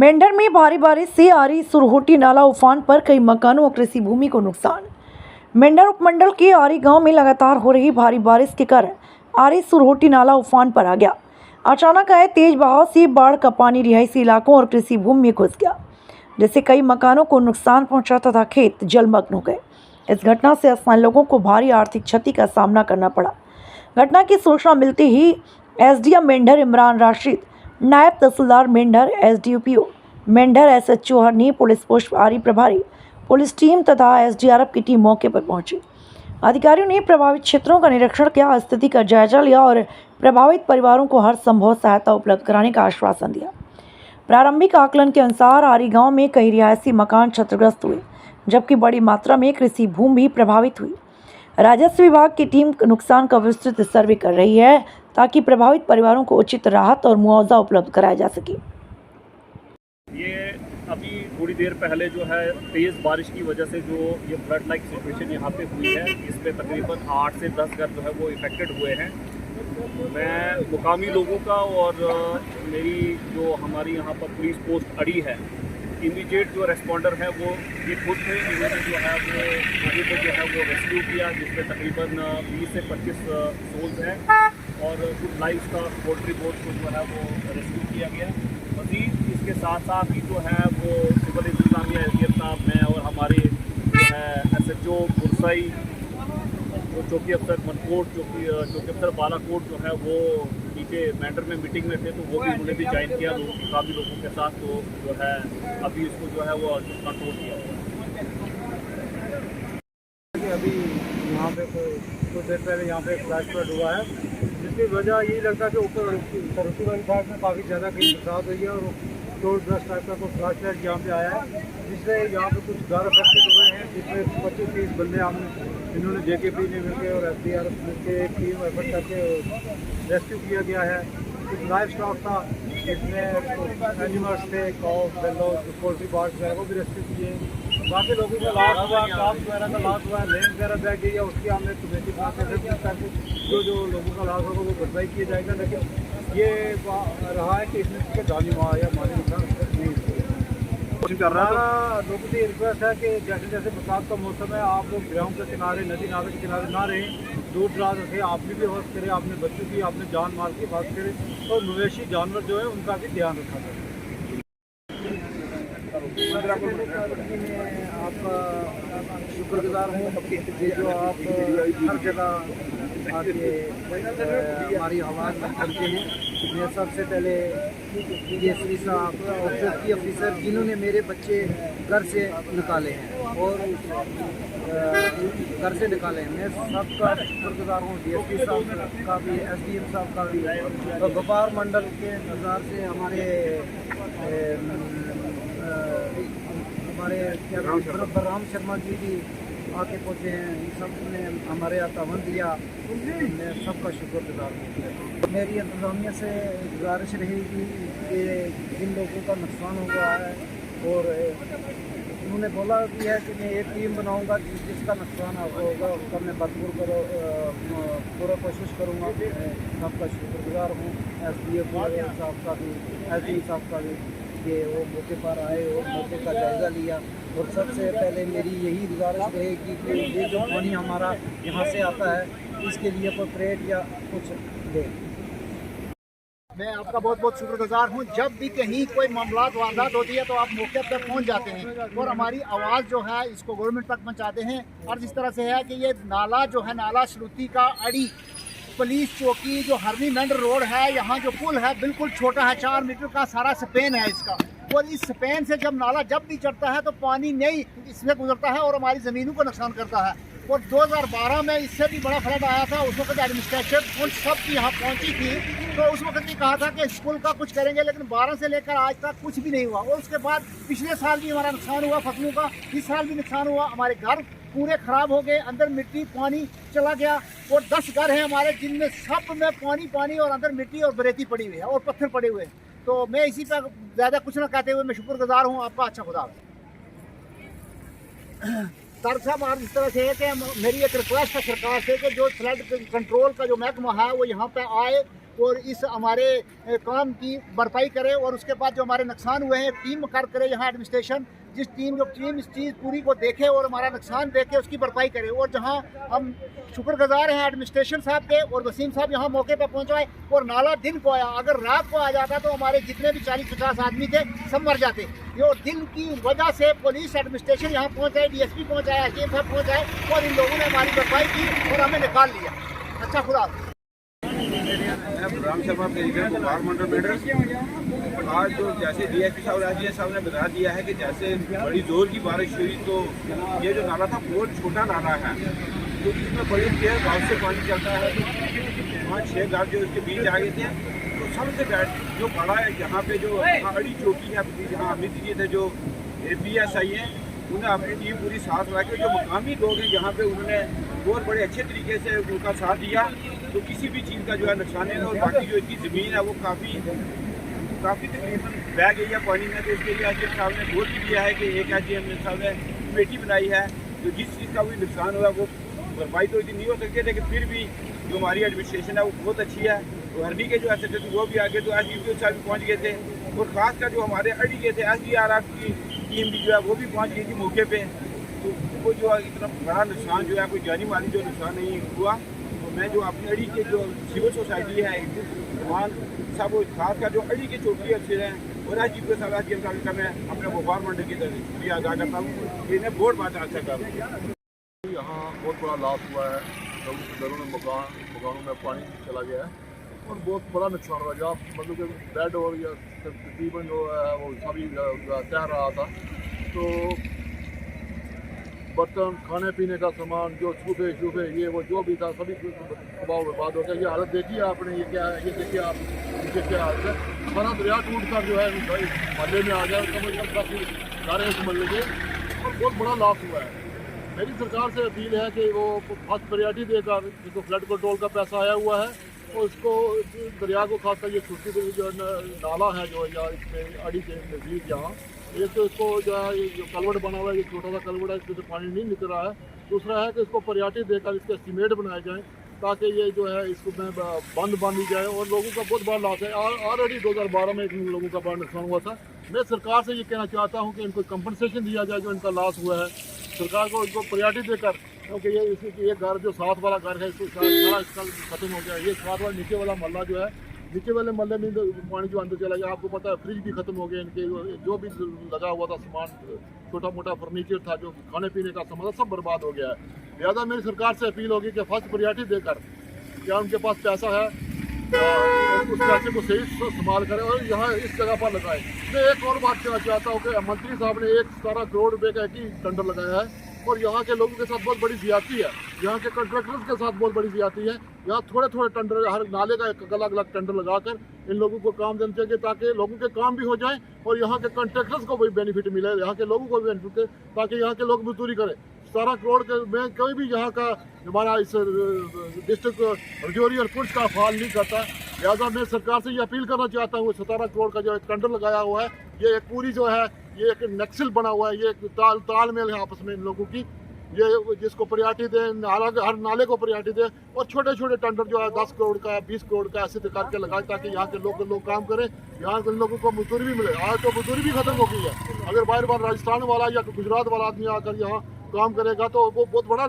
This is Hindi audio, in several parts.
मेंढर में भारी बारिश से आरी सुरहोटी नाला उफान पर कई मकानों और कृषि भूमि को नुकसान। मेंढर उपमंडल के आरी गांव में लगातार हो रही भारी बारिश के कारण आरी सुरहोटी नाला उफान पर आ गया। अचानक आए तेज बहाव से बाढ़ का पानी रिहायशी इलाकों और कृषि भूमि में घुस गया, जिससे कई मकानों को नुकसान पहुंचा तथा खेत जलमग्न हो गए। इस घटना से स्थानीय लोगों को भारी आर्थिक क्षति का सामना करना पड़ा। घटना की सूचना मिलते ही एसडीएम मेंढर इमरान राशिद, नायब तहसीलदार मेंढर, एसडीपीओ मेंढर, एसएचओ हरनी, पुलिस पोस्ट आरी प्रभारी, पुलिस टीम तथा एसडीआरएफ की टीम मौके पर पहुंची। अधिकारियों ने प्रभावित क्षेत्रों का निरीक्षण किया, स्थिति का जायजा लिया और प्रभावित परिवारों को हर संभव सहायता उपलब्ध कराने का आश्वासन दिया। प्रारंभिक आकलन के अनुसार आरी गांव में कई रिहायशी मकान क्षतिग्रस्त हुए, जबकि बड़ी मात्रा में कृषि भूमि भी प्रभावित हुई। राजस्व विभाग की टीम नुकसान का विस्तृत सर्वे कर रही है ताकि प्रभावित परिवारों को उचित राहत और मुआवजा उपलब्ध कराया जा सके। ये अभी थोड़ी देर पहले जो है तेज़ बारिश की वजह से जो ये फ्लड लाइक सिचुएशन यहाँ पे हुई है, इसमें तकरीबन 8 से 10 घर जो है वो इफेक्टेड हुए हैं। मैं मुकामी लोगों का और मेरी जो हमारी यहाँ पर पुलिस पोस्ट अड़ी है, इमीडिएट जो रेस्पॉन्डर है वो ये खुद थे। इन्होंने जो है वो लोगों को जो है वो रेस्क्यू किया, जिसमें तकरीबन 20 से 25 सोल्स हैं और कुछ लाइफ का पोल्ट्री बोर्ड को जो है वो रेस्क्यू किया गया। मज़ीद इसके साथ साथ ही जो है वो सिविल इंतजामिया एसडीएम साहब, मैं और हमारे जो है एसएचओ बुरसई, वो चौकी अफसर मनकोट, चौकी अफसर बालाकोट जो है वो नीचे मेंढर में मीटिंग में थे, तो वो भी उन्होंने भी ज्वाइन किया काफ़ी लोगों के साथ। तो जो है अभी इसको जो है वो कंट्रोल किया हुआ। अभी यहाँ पे कुछ देर पहले यहाँ पे फ्लैश फ्लड हुआ है, जिसकी वजह यही लगता है कि ऊपर सरस्वती वाली साइड में काफ़ी ज़्यादा कहीं बरसात हुई है और टोल ब्रश टाइप का कोई फ्लैश फ्लड यहाँ पे आया है, जिससे यहाँ पे कुछ घर अफेक्टेड हुए हैं, जिसमें 25-30 बंदे हमने इन्होंने जेकेपी ने मिलकर और एसडीआरएफ मिलकर एक टीम एफर्ट करके रेस्क्यू किया गया है। कुछ लाइफ स्टॉक था, जिसमें एनिमल्स थे, काउ, बेलो, पोल्ट्री बार्ड्स वगैरह वो भी रेस्क्यू किए। बाकी लोगों का लॉस हुआ, क्रॉप्स वगैरह का लॉस हुआ, लैंड वगैरह बह गई है, उसकी हमने कमेटी करके जो लोगों का लॉस होगा वो भरपाई किया जाएगा। लेकिन ये रहा है कि इसमें किसी का जानी हुआ या माली नुकसान नहीं कर रहा। लोगों की रिक्वेस्ट है कि जैसे जैसे बरसात का मौसम है, आप लोग ग्राउंड के किनारे, नदी नाले के किनारे ना रहें, दूर दराज से आपने भी हिफाजत करें, अपने बच्चों की, अपने जान माल की हिफाजत करें और मवेशी जानवर जो है उनका भी ध्यान रखा जाए। आपका शुक्रगुजार हूँ कि जो आप हर जगह आके हमारी आवाज़ करते हैं। मैं सबसे पहले डीएसपी साहब और चौकी अफसर जिन्होंने मेरे बच्चे घर से निकाले हैं और घर से निकाले हैं, मैं सबका शुक्रगुजार हूँ। डीएसपी साहब का भी, एसडीएम साहब का भी, और व्यापार मंडल के नज़र से हमारे क्या राम शर्मा जी भी आके पहुँचे हैं, सब ने हमारे यहाँ तावन दिया, मैं सबका शुक्रगुजार हूँ। मेरी इंतज़ामिया से गुजारिश रहेगी कि जिन लोगों का नुकसान हुआ है, और उन्होंने बोला भी है कि मैं एक टीम बनाऊंगा, जिसका नुकसान होगा उसका मैं भरपूर पूरा कोशिश करूँगा। सबका शुक्रगुजार हूँ। एसडीएम साहब का भी, एसडी साहब का भी, कि वो मौके पर आए और मौके का जायज़ा लिया। और सबसे पहले मेरी यही गुजारिश रहेगी कि ये जो पानी हमारा यहाँ से आता है, इसके लिए अप्रोप्रिएट या कुछ दे। मैं आपका बहुत बहुत शुक्रगुजार हूँ। जब भी कहीं कोई मामलात वारदात होती है तो आप मौके पर पहुँच जाते हैं और हमारी आवाज़ जो है इसको गवर्नमेंट तक पहुँचाते हैं। और जिस तरह से है कि ये नाला जो है, नाला श्रुति का अड़ी पुलिस चौकी जो हरनी मेंढर रोड है, यहाँ जो पुल है बिल्कुल छोटा है, 4 मीटर का सारा स्पेन है इसका, और इस स्पेन से जब नाला जब भी चढ़ता है तो पानी नहीं इसमें गुजरता है और हमारी ज़मीनों को नुकसान करता है। और 2012 में इससे भी बड़ा फ्लड आया था, उस वक्त एडमिनिस्ट्रेशन उन सब की यहाँ पहुँची थी, तो उस वक्त भी कहा था कि स्कूल का कुछ करेंगे, लेकिन 12 से लेकर आज तक कुछ भी नहीं हुआ। और उसके बाद पिछले साल भी हमारा नुकसान हुआ फसलों का, इस साल भी नुकसान हुआ, हमारे घर पूरे ख़राब हो गए, अंदर मिट्टी पानी चला गया। और 10 घर हैं हमारे जिनमें सब में पानी और अंदर मिट्टी और बरेती पड़ी हुई है और पत्थर पड़े हुए हैं। तो मैं इसी पर ज़्यादा कुछ ना कहते हुए मैं शुक्रगुजार हूँ आपका। अच्छा खुदा। सर साहब, आप इस तरह से है कि मेरी एक रिक्वेस्ट है सरकार से कि जो फ्लड कंट्रोल का जो महकमा है वो यहाँ पे आए और इस हमारे काम की भरपाई करे, और उसके बाद जो हमारे नुकसान हुए हैं टीम कार्य करे यहाँ एडमिनिस्ट्रेशन, जिस टीम इस चीज़ पूरी को देखे और हमारा नुकसान देखे उसकी भरपाई करे। और जहाँ हम शुक्रगुजार हैं एडमिनिस्ट्रेशन साहब के और वसीम साहब यहाँ मौके पर पहुँचाए, और नाला दिन को आया, अगर रात को आ जाता तो हमारे जितने भी 40-50 आदमी थे सब मर जाते। ये दिन की वजह से पुलिस एडमिनिस्ट्रेशन यहाँ पहुँचाए, DSP पहुँचाया, HM साहब पहुँचाए, और इन लोगों ने हमारी भरपाई की और हमें निकाल लिया। अच्छा खुदा राम सभा प्रेसिडेंट मंडल मेडल। आज जो जैसे DSP साहब राजीव साहब ने बता दिया है कि जैसे बड़ी जोर की बारिश हुई तो ये जो नाला था बहुत छोटा नाला है, तो इसमें बड़ी देर गाँव से पानी चलता है, तो 5-6 गाँव जो इसके बीच आ गए थे। तो सबसे जो बड़ा है यहाँ पे जो अड़ी चौकी है, जहाँ अमित जी थे जो APSI हैं, उन्हें अपनी टीम पूरी साथ ला के जो मकामी लोग हैं यहाँ पे उन्होंने बहुत बड़े अच्छे तरीके से उनका साथ दिया, तो किसी भी चीज़ का जो है नुकसान है। और बाकी जो इसकी ज़मीन है वो काफ़ी तकरीबन बह गई है पानी में, तो इसके लिए HM साहब ने बोल भी दिया है कि एक HM साहब ने कमेटी बनाई है, तो जिस चीज़ का भी नुकसान हुआ वो भरपाई तो इतनी नहीं हो सकती, लेकिन फिर भी जो हमारी एडमिनिस्ट्रेशन है वो बहुत अच्छी है। तो हरनी के जो SHO वो भी आगे, तो SDPO साहब भी पहुँच गए थे, और ख़ासकर जो हमारे अड़ी के थे SDRF की टीम भी जो है वो भी पहुँच गई थी मौके पे। तो वो जो है इतना बड़ा नुकसान जो है कोई जानी माली जो नुकसान नहीं हुआ। तो मैं जो अपनी अड़ी के जो सिविल सोसाइटी है वहाँ सब खासकर जो अड़ी के चौकी अफसर हैं और SDPO साहब का मैं अपने व्यापार मंडल की तरफ शुक्रिया अदा करता हूँ, इन्हें बहुत बात अच्छा कर रही है। यहाँ बहुत बड़ा लॉस हुआ है, लोगों के घरों में मकानों में पानी चला गया है और बहुत बड़ा नुकसान हुआ। जहाँ मतलब कि बेड और या तकरीबन जो है वो सभी तैर रहा था, तो बर्तन, खाने पीने का सामान, जो सूफे ये वो जो भी था सभी तबाह बर्बाद हो गया। ये हालत देखिए आपने, ये क्या है, ये देखिए आप नीचे क्या हालत है। सारा दरिया टूट कर जो है महल्ले में आ गया, कम से कम काफ़ी सारे उस महल्ले के, और बहुत बड़ा लॉस हुआ है। मेरी सरकार से अपील है कि वो फर्स्ट प्रायोरिटी देकर, जिसको फ्लड कंट्रोल का पैसा आया हुआ है, और उसको दरिया को खासकर ये छोटी जो नाला है जो या इसमें अड़ी के नज़दीक यहाँ, एक तो इसको जो है ये जो कलवट बना हुआ है, ये छोटा सा कलवट है, इसमें से पानी नहीं निकल रहा है। दूसरा है कि इसको प्रायोरिटी देकर इसके एस्टीमेट बनाए जाएँ ताकि ये जो है इसको बंद बांधी जाए, और लोगों का बहुत बड़ा लॉस है। ऑलरेडी 2012 में इन लोगों का बड़ा नुकसान हुआ था। मैं सरकार से ये कहना चाहता हूँ कि इनको कंपनसेशन दिया जाए जो इनका लॉस हुआ है। सरकार को इनको प्रायोरिटी देकर, क्योंकि ये घर जो साथ वाला घर है इसको सारा इसका खत्म हो गया। ये साथ वाला नीचे वाला मोहल्ला जो है, नीचे वाले मोहल्ले में पानी जो अंदर चला गया, आपको पता है फ्रिज भी खत्म हो गए, इनके जो भी लगा हुआ था सामान, छोटा मोटा फर्नीचर था, जो खाने पीने का सामान सब बर्बाद हो गया है। लिहाजा मेरी सरकार से अपील होगी कि फर्स्ट प्रायोरिटी देकर, क्या उनके पास पैसा है उस पैसे को सही संभाल करें और यहाँ इस जगह पर लगाए। मैं एक और बात कहना चाहता हूँ कि मंत्री साहब ने 17 करोड़ रुपए का एक ही टेंडर लगाया है, और यहाँ के लोगों के साथ बहुत बड़ी ज्यादती है, यहाँ के कॉन्ट्रैक्टर्स के साथ बहुत बड़ी ज्यादती है। यहाँ थोड़े थोड़े टेंडर, हर नाले का एक अलग अलग टेंडर लगाकर इन लोगों को काम देना चाहिए, ताकि लोगों के काम भी हो जाए और यहाँ के कॉन्ट्रैक्टर्स को भी बेनिफिट मिले, यहाँ के लोगों को भी बेनिफिट मिले, ताकि यहाँ के लोग मजदूरी करें। 17 करोड़ के में कोई भी यहाँ का हमारा इस डिस्ट्रिक्ट रजौरी और पुंछ का फाल नहीं करता। लिहाजा मैं सरकार से ये अपील करना चाहता हूँ, 17 करोड़ का जो एक टेंडर लगाया हुआ है, ये एक पूरी जो है ये एक नक्सल बना हुआ है, ये एक तालमेल है आपस में इन लोगों की, ये जिसको प्रायोरिटी दें, हर नाले को प्रायोरिटी दें, और छोटे छोटे टेंडर जो है 10 करोड़ का 20 करोड़ का ऐसे करके लगाए, ताकि यहाँ के लोग काम करें, यहाँ के लोगों को मजदूरी भी मिले। आज तो मजदूरी भी खत्म हो गई है। अगर बार बार राजस्थान वाला या गुजरात वाला आदमी आकर यहाँ काम करेगा तो वो बहुत बड़ा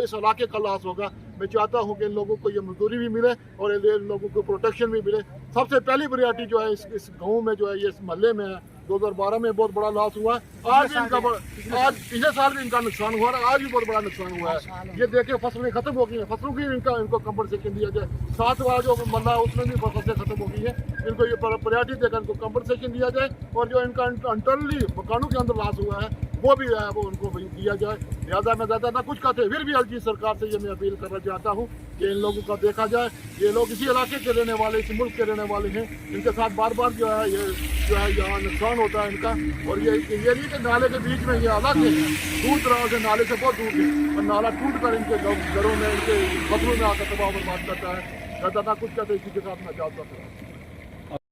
इस इलाके का लॉस होगा। मैं चाहता हूँ कि इन लोगों को ये मजदूरी भी मिले और इन लोगों को प्रोटेक्शन भी मिले। सबसे पहली प्रायोरिटी जो है इस गाँव में जो है, ये इस महल्ले में है, 2012 में बहुत बड़ा लॉस हुआ है। आज पिछले साल भी इनका नुकसान हुआ है, आज भी बहुत बड़ा नुकसान हुआ है। ये देखिए फसलें खत्म हो गई हैं, फसलों की इनको कंपनसेशन दिया जाए। साथ वाला जो मल्ला है उसमें भी फसलें खत्म हो गई है, इनको ये प्रायोरिटी देकर इनको कंपनसेशन दिया जाए, और जो इनका इंटरनली मकानों के अंदर लॉस हुआ है वो भी है वो उनको दिया जाए। लिहाजा मैं ज़्यादा ना कुछ कहते, फिर भी एलजी सरकार से ये मैं अपील करना चाहता हूँ कि इन लोगों का देखा जाए। ये लोग इसी इलाके के रहने वाले, इस मुल्क के रहने वाले हैं, इनके साथ बार बार जो है यहाँ नुकसान होता है इनका। और ये नहीं कि नाले के बीच में ये अलग है, दूर दराज से नाले से बहुत दूर है, और नाला टूट कर इनके घरों में, इनके फसलों में आकर तबाह बर्बाद करता है। ज़्यादा ना कुछ कहते, इसी के साथ मैं चाहता हूँ।